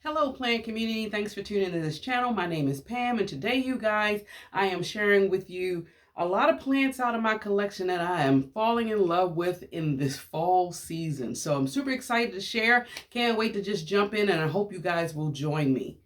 Hello plant community, thanks for tuning into this channel. My name is Pam and today you guys, I am sharing with you a lot of plants out of my collection that I am falling in love with in this fall season. So I'm super excited to share. Can't wait to just jump in and I hope you guys will join me.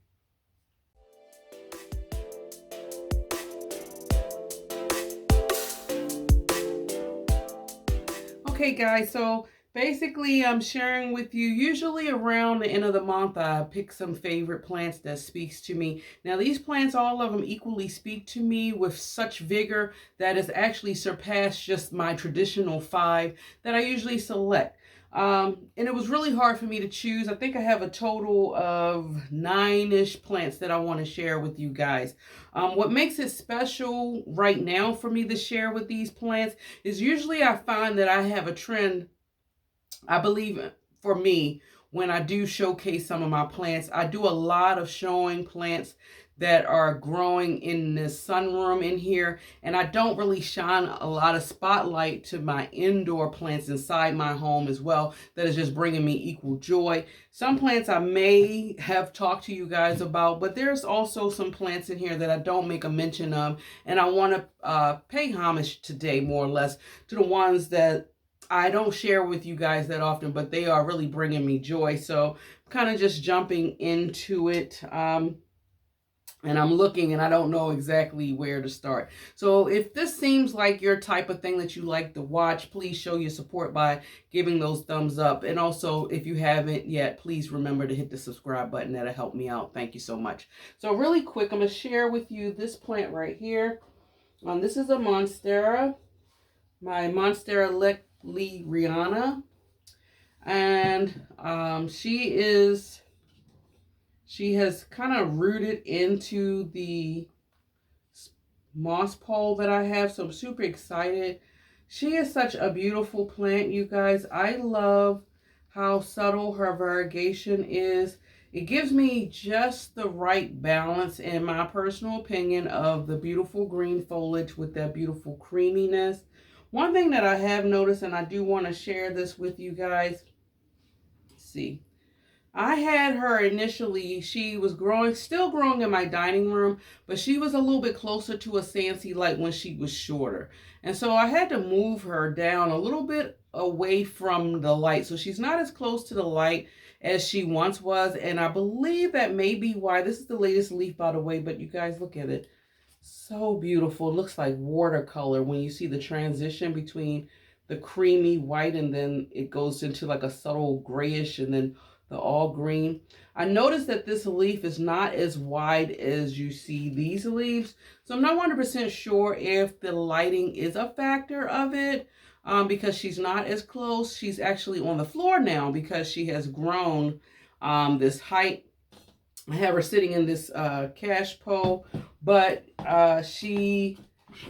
Okay guys, so basically I'm sharing with you, usually around the end of the month, I pick some favorite plants that speaks to me. Now these plants, all of them equally speak to me with such vigor that has actually surpassed just my traditional 5 that I usually select. And it was really hard for me to choose. I think I have a total of 9-ish plants that I want to share with you guys. What makes it special right now for me to share with these plants is usually I find that I have a trend, I believe for me, when I do showcase some of my plants. I do a lot of showing plants that are growing in the sunroom in here, and I don't really shine a lot of spotlight to my indoor plants inside my home as well. That is just bringing me equal joy. Some plants I may have talked to you guys about, but there's also some plants in here that I don't make a mention of, and I want to pay homage today, more or less, to the ones that I don't share with you guys that often, but they are really bringing me joy. So I'm kind of just jumping into it. And I'm looking and I don't know exactly where to start. So if this seems like your type of thing that you like to watch, please show your support by giving those thumbs up. And also, if you haven't yet, please remember to hit the subscribe button. That'll help me out. Thank you so much. So really quick, I'm going to share with you this plant right here. This is a Monstera. My Monstera Rihanna. And she has kind of rooted into the moss pole that I have, so I'm super excited. She is such a beautiful plant, you guys. I love how subtle her variegation is. It gives me just the right balance, in my personal opinion, of the beautiful green foliage with that beautiful creaminess. One thing that I have noticed, and I do want to share this with you guys. Let's see. I had her initially, she was growing, still growing in my dining room, but she was a little bit closer to a Sancy light when she was shorter. And so I had to move her down a little bit away from the light. So she's not as close to the light as she once was. And I believe that may be why. This is the latest leaf, by the way, but you guys look at it. So beautiful. It looks like watercolor when you see the transition between the creamy white and then it goes into like a subtle grayish and then the all green. I noticed that this leaf is not as wide as you see these leaves. So I'm not 100% sure if the lighting is a factor of it, because she's not as close. She's actually on the floor now because she has grown this height. I have her sitting in this cash pole, but she,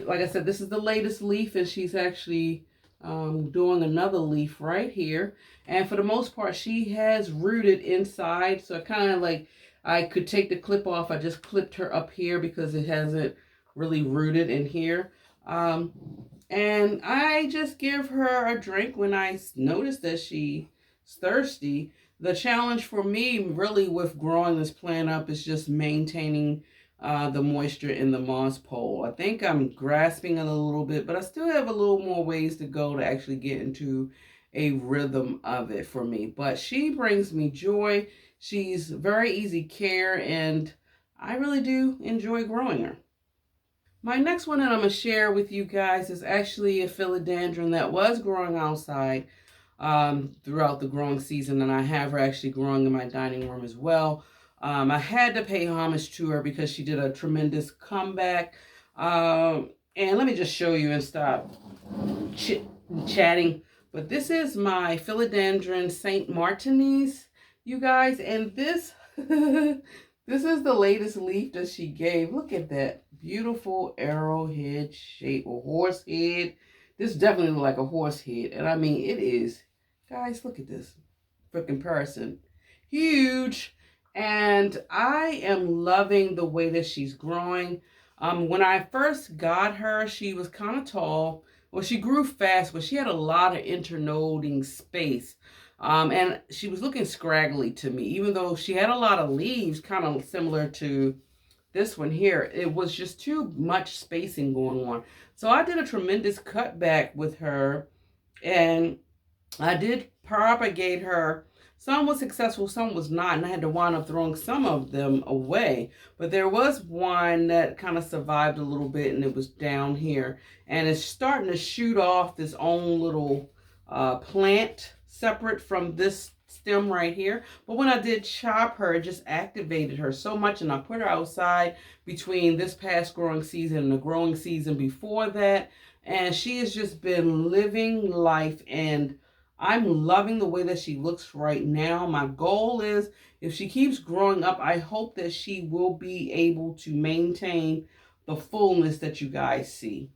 like I said, this is the latest leaf and she's actually doing another leaf right here. And for the most part, she has rooted inside. So kind of like, I could take the clip off. I just clipped her up here because it hasn't really rooted in here. And I just give her a drink when I notice that she's thirsty. The challenge for me really with growing this plant up is just maintaining the moisture in the moss pole. I think I'm grasping it a little bit, but I still have a little more ways to go to actually get into a rhythm of it for me. But she brings me joy. She's very easy care, and I really do enjoy growing her. My next one that I'm going to share with you guys is actually a philodendron that was growing outside throughout the growing season, and I have her actually growing in my dining room as well. I had to pay homage to her because she did a tremendous comeback. And let me just show you and stop chatting. But this is my Philodendron St. Martinese, you guys. And this, this is the latest leaf that she gave. Look at that beautiful arrowhead shape, or horse head. This definitely looks like a horse head. And I mean, it is, guys, look at this for comparison. Huge. And I am loving the way that she's growing. When I first got her, she was kind of tall. Well, she grew fast, but she had a lot of internoding space. And she was looking scraggly to me, even though she had a lot of leaves, kind of similar to this one here. It was just too much spacing going on. So I did a tremendous cutback with her, and I did propagate her. Some was successful, some was not, and I had to wind up throwing some of them away. But there was one that kind of survived a little bit, and it was down here. And it's starting to shoot off this own little plant separate from this stem right here. But when I did chop her, it just activated her so much, and I put her outside between this past growing season and the growing season before that. And she has just been living life, and I'm loving the way that she looks right now. My goal is, if she keeps growing up, I hope that she will be able to maintain the fullness that you guys see.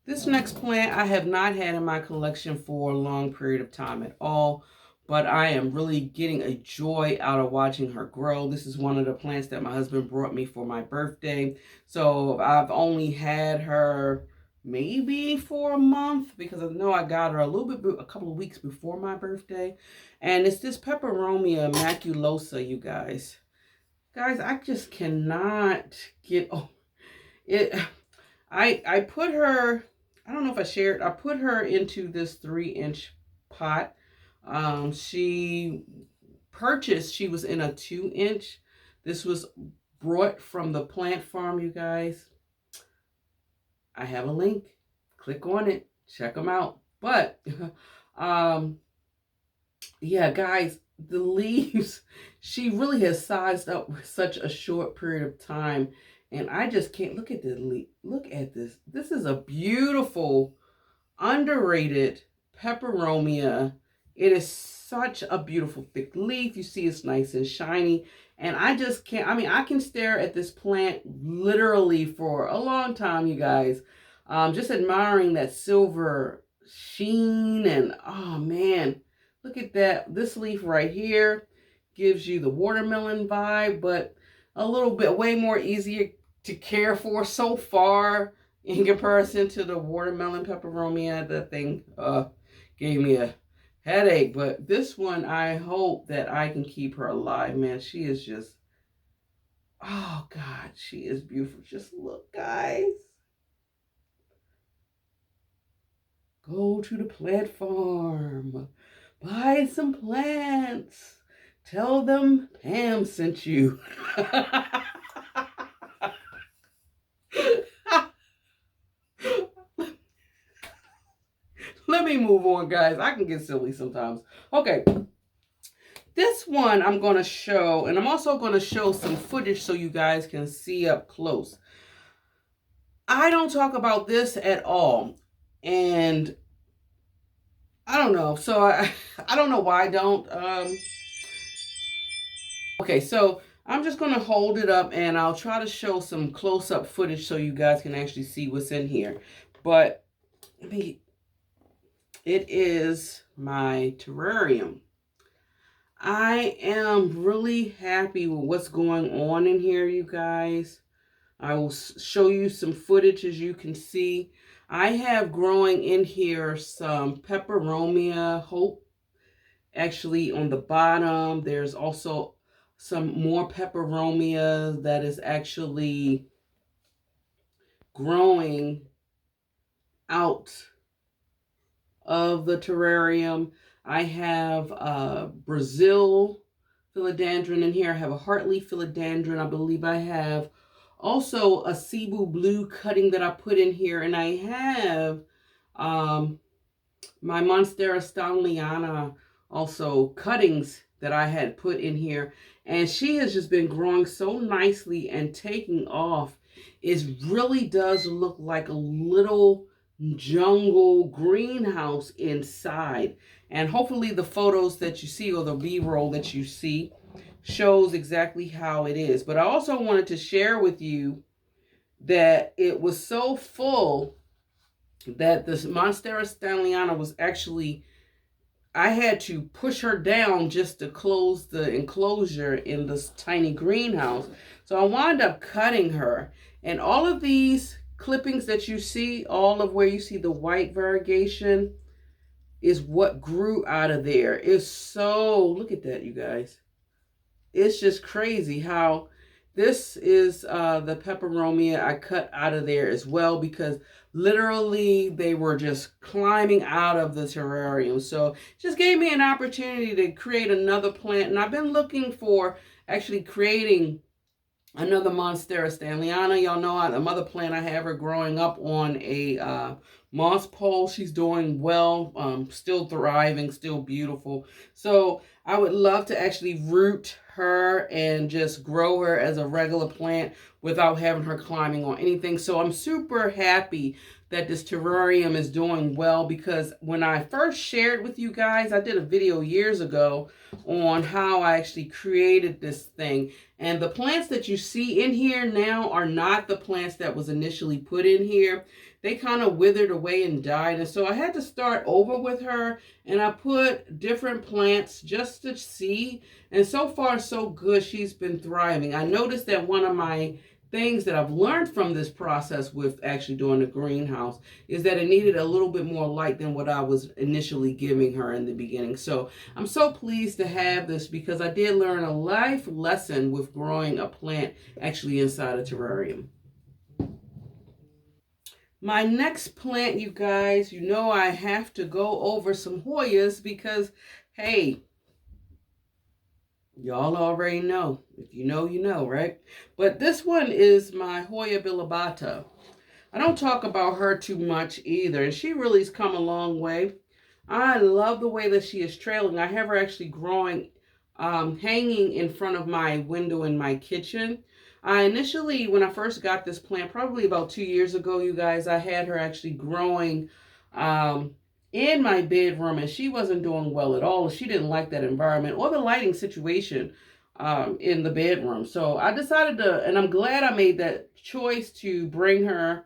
This next plant I have not had in my collection for a long period of time at all, but I am really getting a joy out of watching her grow. This is one of the plants that my husband brought me for my birthday. So I've only had her maybe for a month, because I know I got her a couple of weeks before my birthday. And it's this Peperomia maculosa, you guys. Guys, I just cannot get over it. I put her, I don't know if I shared, I put her into this 3-inch pot. She was in a 2-inch. This was brought from the plant farm, you guys. I have a link. Click on it. Check them out. But, yeah, guys, the leaves, she really has sized up with such a short period of time. And I just can't look at the leaf. Look at this. This is a beautiful, underrated peperomia. It is such a beautiful thick leaf. You see it's nice and shiny. And I just can't, I mean, I can stare at this plant literally for a long time, you guys. Just admiring that silver sheen. And oh man, look at that. This leaf right here gives you the watermelon vibe, but a little bit way more easier to care for so far in comparison to the watermelon peperomia. That thing gave me a headache. But this one, I hope that I can keep her alive, man. She is just, oh God, she is beautiful. Just look, guys. Go to the plant farm. Buy some plants. Tell them Pam sent you. Let me move on, guys. I can get silly sometimes. Okay. This one I'm going to show, and I'm also going to show some footage so you guys can see up close. I don't talk about this at all. And I don't know. So I don't know why I don't. Okay, so I'm just going to hold it up, and I'll try to show some close-up footage so you guys can actually see what's in here. But it is my terrarium. I am really happy with what's going on in here, you guys. I will show you some footage, as you can see. I have growing in here some Peperomia Hope. Actually, on the bottom, there's also some more Peperomia that is actually growing out of the terrarium. I have Brazil Philodendron in here. I have a Heartleaf Philodendron. I believe I have also a Cebu Blue cutting that I put in here. And I have my Monstera Stanleyana also cuttings that I had put in here. And she has just been growing so nicely and taking off. It really does look like a little jungle greenhouse inside. And hopefully the photos that you see, or the B-roll that you see, shows exactly how it is. But I also wanted to share with you that it was so full that this Monstera Stanleyana was actually, I had to push her down just to close the enclosure in this tiny greenhouse. So I wound up cutting her. And all of these clippings that you see, all of where you see the white variegation, is what grew out of there. It's so, look at that, you guys. It's just crazy how this is the peperomia I cut out of there as well, because literally they were just climbing out of the terrarium. So it just gave me an opportunity to create another plant. And I've been looking for actually creating another Monstera stanleyana. Y'all know the mother plant I have her growing up on a moss pole. She's doing well, still thriving, still beautiful. So I would love to actually root her and just grow her as a regular plant without having her climbing on anything. So I'm super happy that this terrarium is doing well, because when I first shared with you guys, I did a video years ago on how I actually created this thing. And the plants that you see in here now are not the plants that was initially put in here. They kind of withered away and died. And so I had to start over with her, and I put different plants just to see. And so far, so good. She's been thriving. I noticed that one of my things that I've learned from this process with actually doing the greenhouse is that it needed a little bit more light than what I was initially giving her in the beginning. So I'm so pleased to have this, because I did learn a life lesson with growing a plant actually inside a terrarium. My next plant, you guys, you know I have to go over some Hoyas because, hey, y'all already know. If you know, you know, right? But this one is my Hoya Babata. I don't talk about her too much either, and she really has come a long way. I love the way that she is trailing. I have her actually growing, hanging in front of my window in my kitchen. I initially, when I first got this plant, probably about 2 years ago, you guys, I had her actually growing in my bedroom, and she wasn't doing well at all. She didn't like that environment or the lighting situation in the bedroom. So I decided to, and I'm glad I made that choice to bring her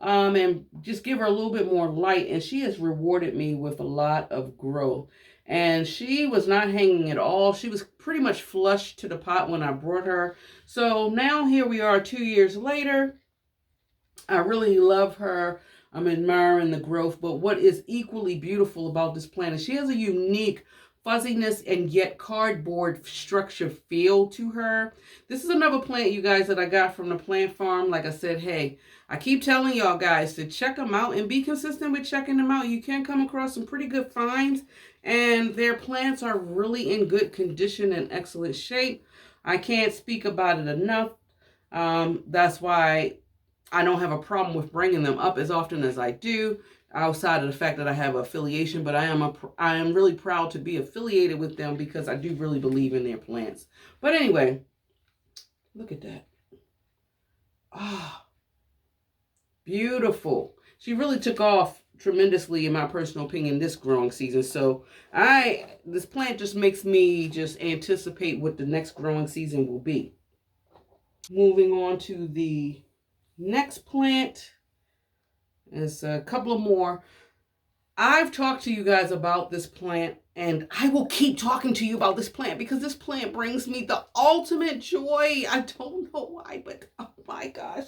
and just give her a little bit more light. And she has rewarded me with a lot of growth. And she was not hanging at all. She was pretty much flush to the pot when I brought her. So now here we are 2 years later. I really love her. I'm admiring the growth. But what is equally beautiful about this plant is she has a unique fuzziness and yet cardboard structure feel to her. This is another plant, you guys, that I got from the plant farm. Like I said, hey, I keep telling y'all guys to check them out and be consistent with checking them out. You can come across some pretty good finds, and their plants are really in good condition and excellent shape. I can't speak about it enough. That's why I don't have a problem with bringing them up as often as I do, outside of the fact that I have affiliation, but I am really proud to be affiliated with them because I do really believe in their plants. But anyway, look at that. Ah, oh, beautiful. She really took off tremendously, in my personal opinion, this growing season. So this plant just makes me just anticipate what the next growing season will be. Moving on to the next plant. There's a couple of more. I've talked to you guys about this plant, and I will keep talking to you about this plant because this plant brings me the ultimate joy. I don't know why, but oh my gosh.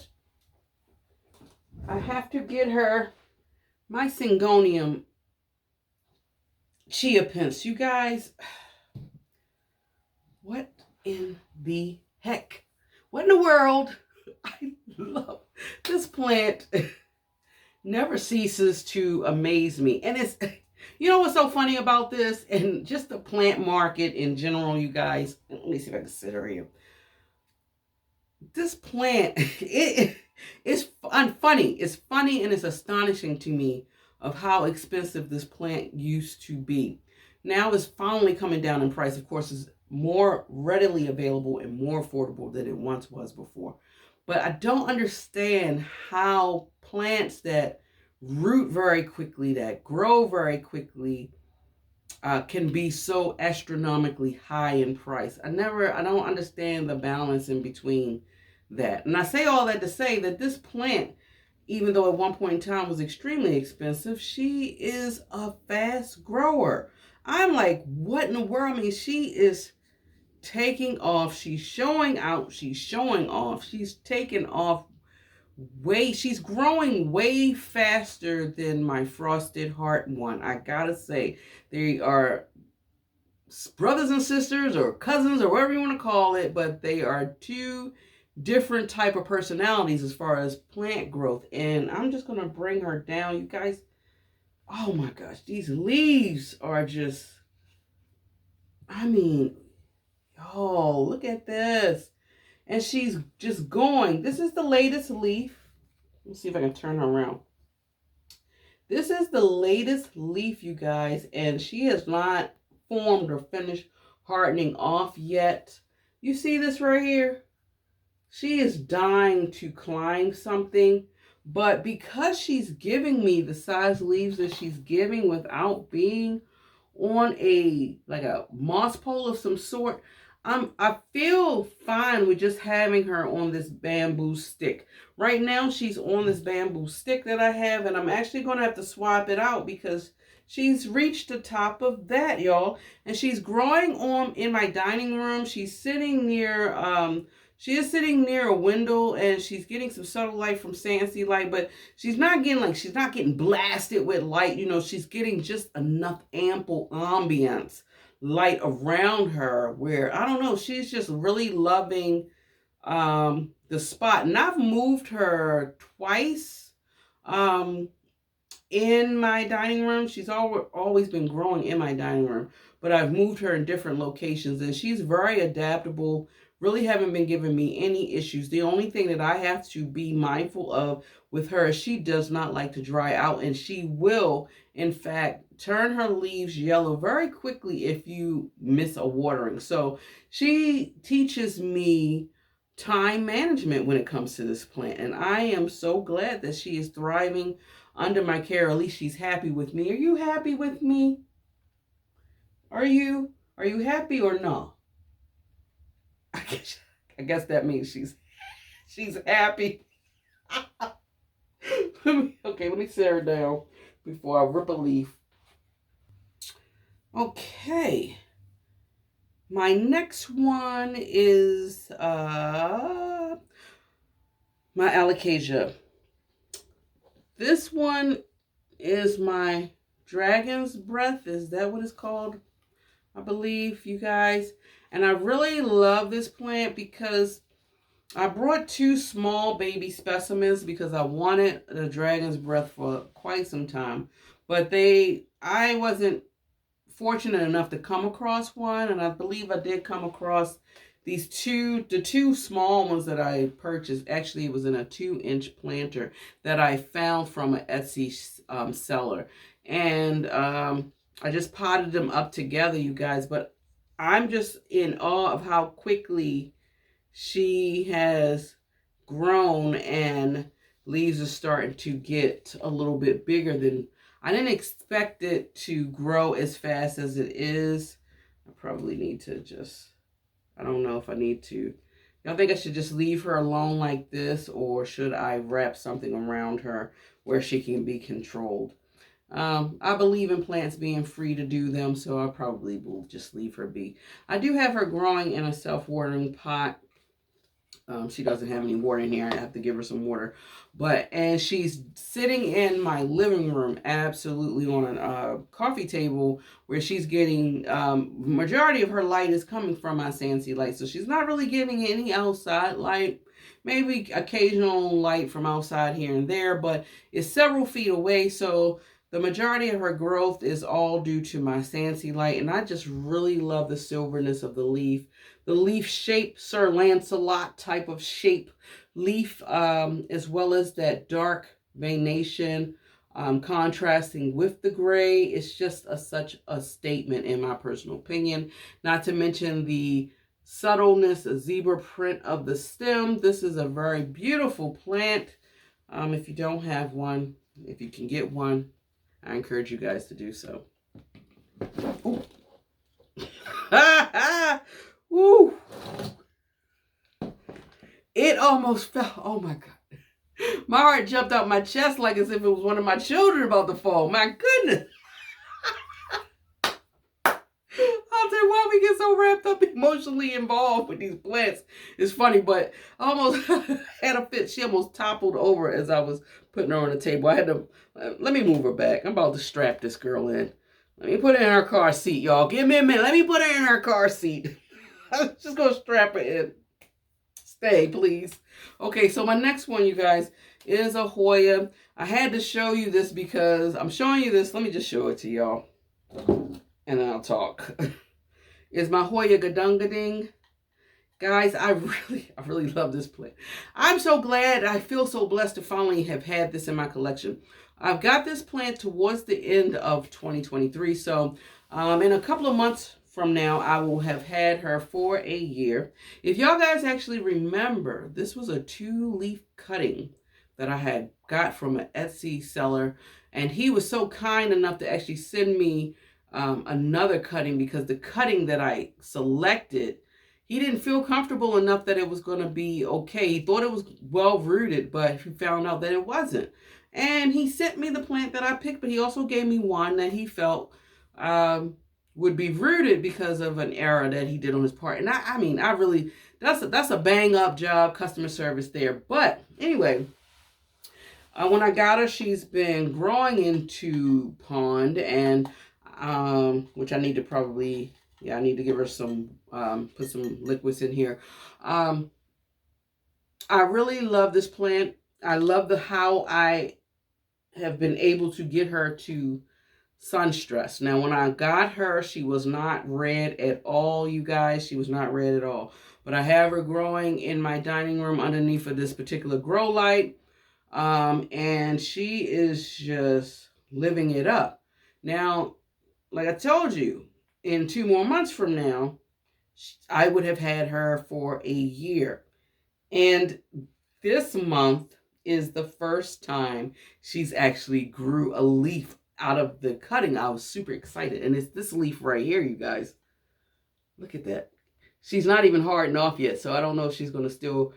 I have to get her my Singian Chia pins. You guys, what in the heck? What in the world? I love this plant. Never ceases to amaze me. And it's, you know what's so funny about this? And just the plant market in general, you guys. Let me see if I can sit her here. This plant, it's funny. It's funny and it's astonishing to me of how expensive this plant used to be. Now it's finally coming down in price. Of course, it's more readily available and more affordable than it once was before. But I don't understand how plants that root very quickly, that grow very quickly, can be so astronomically high in price. I don't understand the balance in between that. And I say all that to say that this plant, even though at one point in time was extremely expensive, she is a fast grower. I'm like, what in the world? I mean, she is taking off. She's showing out. She's showing off. She's taking off she's growing way faster than my Frosted Heart one. I gotta say, they are brothers and sisters or cousins or whatever you want to call it, but they are two different type of personalities as far as plant growth. And I'm just gonna bring her down, you guys. Oh my gosh, these leaves are just, I mean, oh, look at this. And she's just going. This is the latest leaf. Let me see if I can turn her around. This is the latest leaf, you guys, and she has not formed or finished hardening off yet. You see this right here? She is dying to climb something, but because she's giving me the size leaves that she's giving without being on a moss pole of some sort, I feel fine with just having her on this bamboo stick. Right now she's on this bamboo stick that I have, and I'm actually going to have to swap it out because she's reached the top of that, y'all. And she's growing on in my dining room. She's sitting near she is sitting near a window, and she's getting some subtle light from Sancy light, but she's not getting blasted with light. You know, she's getting just enough ample ambience light around her where, I don't know, she's just really loving the spot. And I've moved her twice in my dining room. She's always been growing in my dining room, but I've moved her in different locations, and she's very adaptable. Really haven't been giving me any issues. The only thing that I have to be mindful of with her is she does not like to dry out, and she will, in fact, turn her leaves yellow very quickly if you miss a watering. So she teaches me time management when it comes to this plant, and I am so glad that she is thriving under my care. At least she's happy with me. Are you happy with me? Are you happy or no? I guess that means she's happy. Okay, let me sit her down before I rip a leaf. Okay. My next one is my alocasia. This one is my dragon's breath. Is that what it's called? I believe, you guys. And I really love this plant because I brought two small baby specimens because I wanted the dragon's breath for quite some time. But I wasn't fortunate enough to come across one, and I believe I did come across the two small ones that I purchased. Actually, it was in a 2-inch planter that I found from an Etsy seller. And I just potted them up together, you guys, but I'm just in awe of how quickly she has grown, and leaves are starting to get a little bit bigger than I didn't expect it to grow as fast as it is. I probably need to I don't know if I need to. Y'all think I should just leave her alone like this, or should I wrap something around her where she can be controlled? I believe in plants being free to do them, so I probably will just leave her be. I do have her growing in a self-watering pot. She doesn't have any water in here. I have to give her some water. And she's sitting in my living room, absolutely on a coffee table, where she's getting, majority of her light is coming from my Sancy light. So she's not really getting any outside light. Maybe occasional light from outside here and there, but it's several feet away. So the majority of her growth is all due to my Sancy light, and I just really love the silverness of the leaf. The leaf shape, Sir Lancelot type of shape leaf, as well as that dark veination contrasting with the gray. It's just such a statement in my personal opinion. Not to mention the subtleness, a zebra print of the stem. This is a very beautiful plant. If you don't have one, if you can get one, I encourage you guys to do so. Woo! It almost fell. Oh my God. My heart jumped out my chest like as if it was one of my children about to fall. My goodness. I'll tell you why we get so wrapped up emotionally emotionally involved with these plants. It's funny, but I almost had a fit. She almost toppled over as I was putting her on the table. I had to, let me move her back. I'm about to strap this girl in. Let me put her in her car seat, y'all. Give me a minute. Let me put her in her car seat. I'm just going to strap her in. Stay, please. Okay, so my next one, you guys, is a Hoya. I had to show you this because I'm showing you this. Let me just show it to y'all, and then I'll talk. Is my Hoya Ganging. Guys, I really love this plant. I'm so glad. I feel so blessed to finally have had this in my collection. I've got this plant towards the end of 2023. So in a couple of months from now, I will have had her for a year. If y'all guys actually remember, this was a 2-leaf cutting that I had got from an Etsy seller. And he was so kind enough to actually send me another cutting, because the cutting that I selected, he didn't feel comfortable enough that it was going to be okay. He thought it was well rooted, but he found out that it wasn't. And he sent me the plant that I picked, but he also gave me one that he felt would be rooted because of an error that he did on his part. And I mean, I really, that's a bang up job, customer service there. But anyway, when I got her, she's been growing into pond, and which I need to probably, I need to give her some, put some liquids in here. I really love this plant. I love how I have been able to get her to sun stress. Now, when I got her, she was not red at all, you guys. She was not red at all. But I have her growing in my dining room underneath of this particular grow light. And she is just living it up. Now, like I told you, in 2 more months from now, I would have had her for a year. And this month is the first time she's actually grew a leaf out of the cutting. I was super excited. And it's this leaf right here, you guys. Look at that. She's not even hardened off yet, so I don't know if she's going to still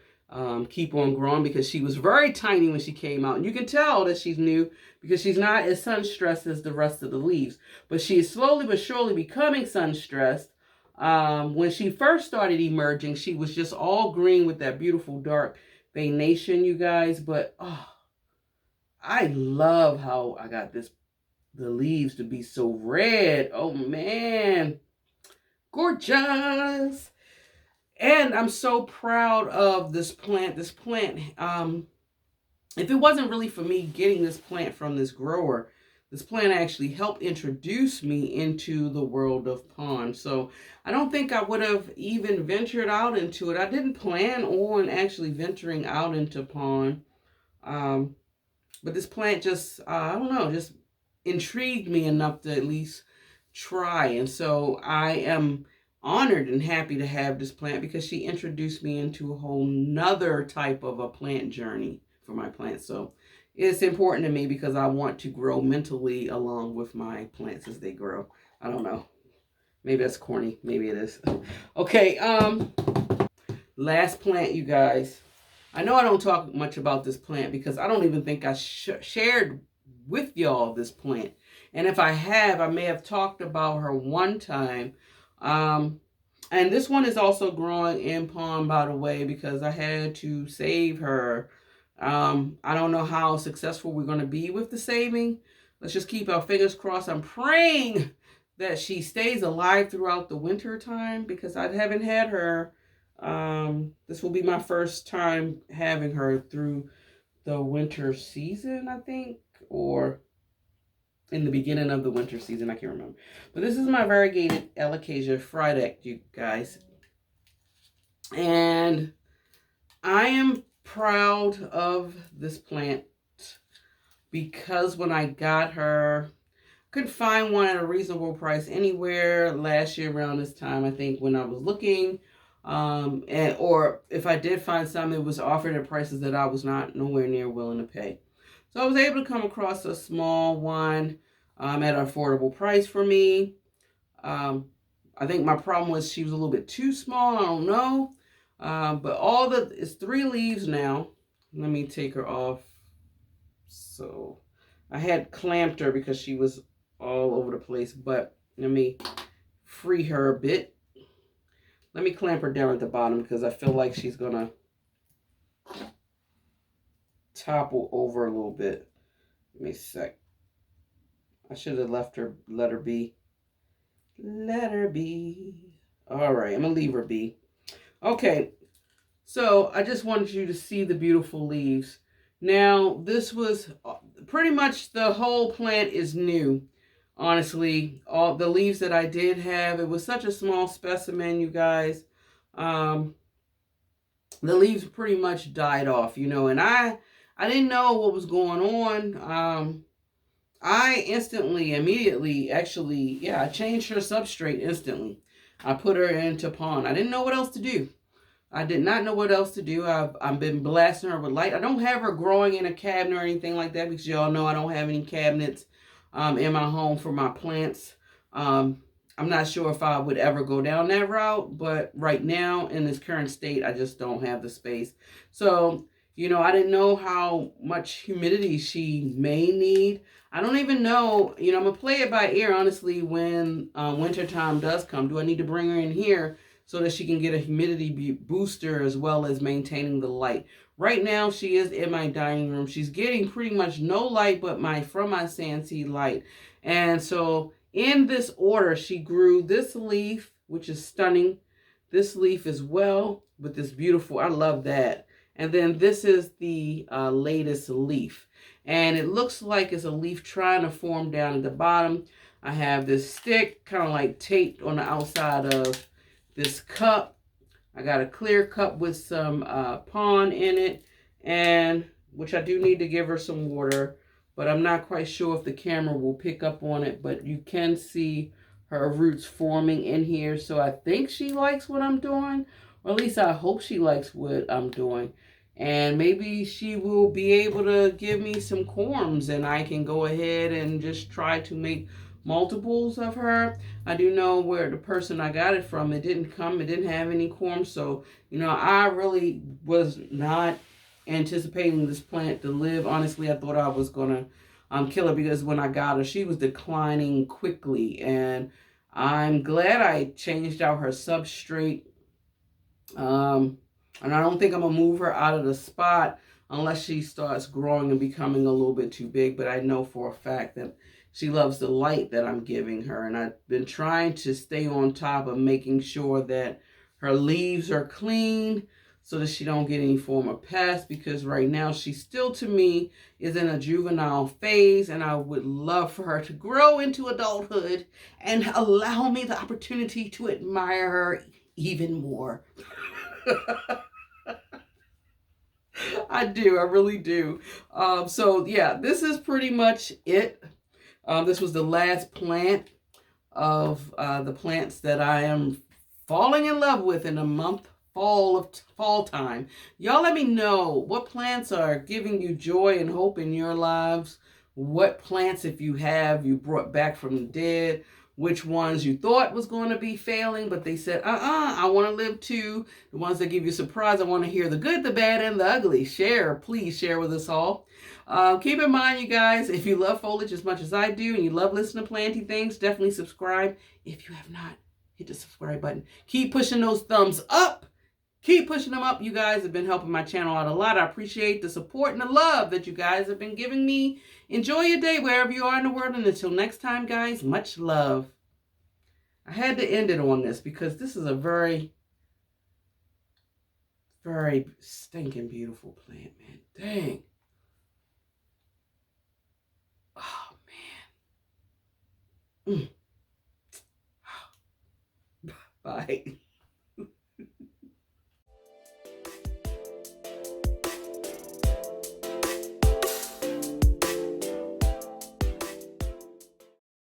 keep on growing, because she was very tiny when she came out. And you can tell that she's new because she's not as sun stressed as the rest of the leaves. But she is slowly but surely becoming sun stressed. When she first started emerging, she was just all green with that beautiful dark veination, you guys. But I love how I got the leaves to be so red. Oh man, gorgeous. And I'm so proud of this plant. This plant, if it wasn't really for me getting this plant from this grower, this plant actually helped introduce me into the world of pond. So I don't think I would have even ventured out into it. I didn't plan on actually venturing out into pond. But this plant just, I don't know, just intrigued me enough to at least try. And so I am honored and happy to have this plant, because she introduced me into a whole nother type of a plant journey for my plants. So it's important to me because I want to grow mentally along with my plants as they grow. I don't know. Maybe that's corny. Maybe it is. Okay. Last plant, you guys. I know I don't talk much about this plant because I don't even think I shared with y'all this plant. And if I have, I may have talked about her one time. And this one is also growing in pond, by the way, because I had to save her. I don't know how successful we're going to be with the saving. Let's just keep our fingers crossed. I'm praying that she stays alive throughout the winter time, because I haven't had her. This will be my first time having her through the winter season, I think, or in the beginning of the winter season. I can't remember. But this is my variegated elasia fried, you guys. And I am proud of this plant because when I got her, couldn't find one at a reasonable price anywhere last year around this time, I think, when I was looking. Or if I did find some, it was offered at prices that I was not nowhere near willing to pay. So I was able to come across a small one at an affordable price for me. I think my problem was she was a little bit too small. I don't know. But it's 3 leaves now. Let me take her off. So I had clamped her because she was all over the place. But let me free her a bit. Let me clamp her down at the bottom because I feel like she's going to topple over a little bit. Give me a sec. I should have left her, let her be. Let her be. All right, I'm going to leave her be. Okay, so I just wanted you to see the beautiful leaves. Now, this was pretty much the whole plant is new. Honestly, all the leaves that I did have, it was such a small specimen, you guys. The leaves pretty much died off, you know, and I didn't know what was going on. I immediately, actually, yeah, I changed her substrate instantly. I put her into pond. I didn't know what else to do. I did not know what else to do. I've been blasting her with light. I don't have her growing in a cabinet or anything like that because y'all know I don't have any cabinets in my home for my plants. I'm not sure if I would ever go down that route, but right now in this current state, I just don't have the space. So, you know, I didn't know how much humidity she may need. I don't even know, you know, I'm going to play it by ear, honestly, when winter time does come. Do I need to bring her in here so that she can get a humidity booster as well as maintaining the light? Right now, she is in my dining room. She's getting pretty much no light but from my sand seed light. And so in this order, she grew this leaf, which is stunning. This leaf as well with this beautiful, I love that. And then this is the latest leaf. And it looks like it's a leaf trying to form down at the bottom. I have this stick kind of like taped on the outside of this cup. I got a clear cup with some pond in it, and which I do need to give her some water, but I'm not quite sure if the camera will pick up on it, but you can see her roots forming in here. So I think she likes what I'm doing, or at least I hope she likes what I'm doing. And maybe she will be able to give me some corms and I can go ahead and just try to make multiples of her. I do know where the person I got it from, it didn't have any corms. So, you know, I really was not anticipating this plant to live. Honestly, I thought I was going to kill her because when I got her, she was declining quickly. And I'm glad I changed out her substrate. And I don't think I'm going to move her out of the spot unless she starts growing and becoming a little bit too big. But I know for a fact that she loves the light that I'm giving her. And I've been trying to stay on top of making sure that her leaves are clean so that she don't get any form of pest, because right now she still, to me, is in a juvenile phase. And I would love for her to grow into adulthood and allow me the opportunity to admire her even more. I do. I really do. So yeah, this is pretty much it. This was the last plant of the plants that I am falling in love with in a month, fall time. Y'all let me know what plants are giving you joy and hope in your lives. What plants, if you have, you brought back from the dead. Which ones you thought was going to be failing, but they said, I want to live too. The ones that give you surprise, I want to hear the good, the bad, and the ugly. Please share with us all. Keep in mind, you guys, if you love foliage as much as I do and you love listening to planty things, definitely subscribe. If you have not, hit the subscribe button. Keep pushing those thumbs up. Keep pushing them up. You guys have been helping my channel out a lot. I appreciate the support and the love that you guys have been giving me. Enjoy your day wherever you are in the world. And until next time, guys, much love. I had to end it on this because this is a very, very stinking beautiful plant, man. Dang. Oh, man. Bye.